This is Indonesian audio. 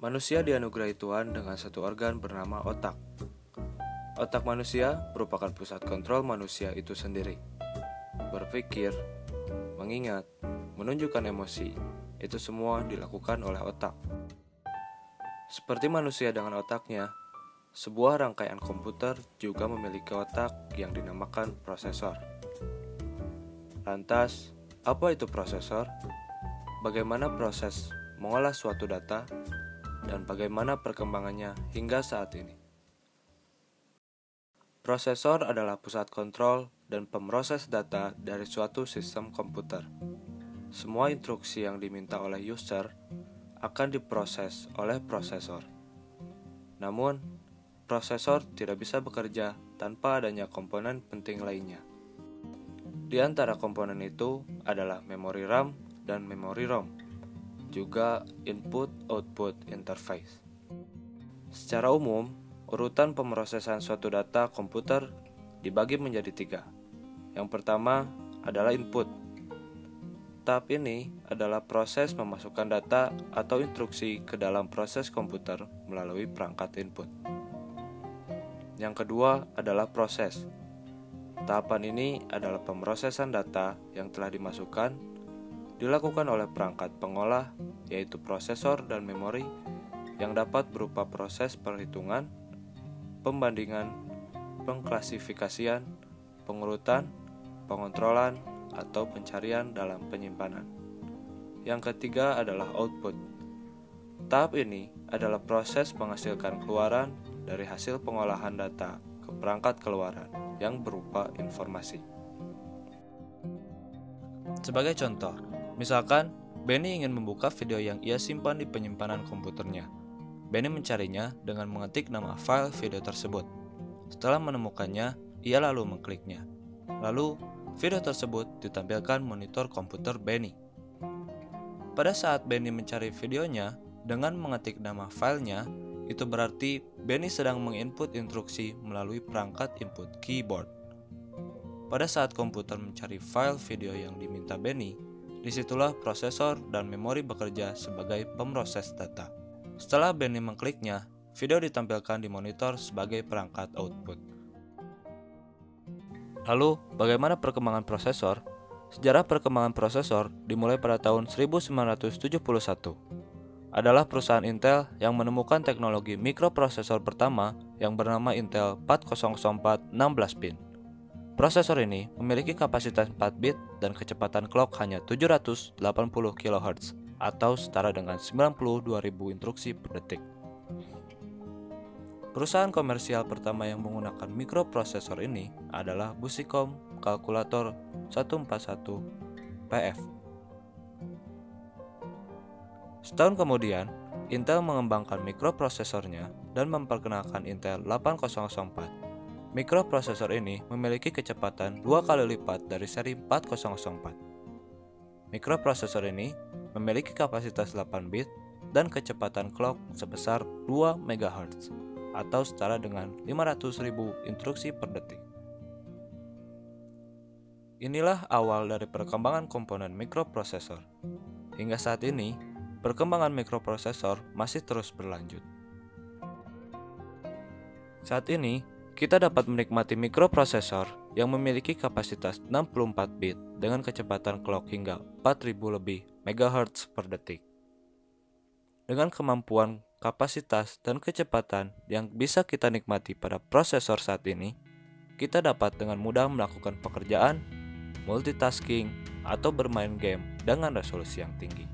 Manusia dianugerahi Tuhan dengan satu organ bernama otak. Otak manusia merupakan pusat kontrol manusia itu sendiri. Berpikir, mengingat, menunjukkan emosi, itu semua dilakukan oleh otak. Seperti manusia dengan otaknya, sebuah rangkaian komputer juga memiliki otak yang dinamakan prosesor. Lantas, apa itu prosesor? Bagaimana proses mengolah suatu data? Dan bagaimana perkembangannya hingga saat ini? Prosesor adalah pusat kontrol dan pemroses data dari suatu sistem komputer. Semua instruksi yang diminta oleh user akan diproses oleh prosesor. Namun, prosesor tidak bisa bekerja tanpa adanya komponen penting lainnya. Di antara komponen itu adalah memori RAM dan memori ROM, juga input-output interface. Secara umum, urutan pemrosesan suatu data komputer dibagi menjadi 3. Yang pertama adalah input. Tahap ini adalah proses memasukkan data atau instruksi ke dalam proses komputer melalui perangkat input. Yang kedua adalah proses. Tahapan ini adalah pemrosesan data yang telah dimasukkan dilakukan oleh perangkat pengolah, yaitu prosesor dan memori, yang dapat berupa proses perhitungan, pembandingan, pengklasifikasian, pengurutan, pengontrolan, atau pencarian dalam penyimpanan. Yang ketiga adalah output. Tahap ini adalah proses menghasilkan keluaran dari hasil pengolahan data ke perangkat keluaran yang berupa informasi. Sebagai contoh, misalkan Benny ingin membuka video yang ia simpan di penyimpanan komputernya. Benny mencarinya dengan mengetik nama file video tersebut. Setelah menemukannya, ia lalu mengkliknya. Lalu, video tersebut ditampilkan monitor komputer Benny. Pada saat Benny mencari videonya dengan mengetik nama filenya, itu berarti Benny sedang menginput instruksi melalui perangkat input keyboard. Pada saat komputer mencari file video yang diminta Benny, disitulah prosesor dan memori bekerja sebagai pemroses data. Setelah Benny mengkliknya, video ditampilkan di monitor sebagai perangkat output. Lalu, bagaimana perkembangan prosesor? Sejarah perkembangan prosesor dimulai pada tahun 1971. Adalah perusahaan Intel yang menemukan teknologi mikroprosesor pertama yang bernama Intel 4004 16 pin. Prosesor ini memiliki kapasitas 4 bit dan kecepatan clock hanya 780 kHz atau setara dengan 92.000 instruksi per detik. Perusahaan komersial pertama yang menggunakan mikroprosesor ini adalah Busicom Calculator 141 PF. Setahun kemudian, Intel mengembangkan mikroprosesornya dan memperkenalkan Intel 8004. Mikroprosesor ini memiliki kecepatan 2 kali lipat dari seri 4004. Mikroprosesor ini memiliki kapasitas 8 bit dan kecepatan clock sebesar 2 MHz atau setara dengan 500.000 instruksi per detik. Inilah awal dari perkembangan komponen mikroprosesor. Hingga saat ini, perkembangan mikroprosesor masih terus berlanjut. Saat ini, kita dapat menikmati mikroprosesor yang memiliki kapasitas 64 bit dengan kecepatan clock hingga 4000 lebih MHz per detik. Dengan kemampuan, kapasitas, dan kecepatan yang bisa kita nikmati pada prosesor saat ini, kita dapat dengan mudah melakukan pekerjaan, multitasking, atau bermain game dengan resolusi yang tinggi.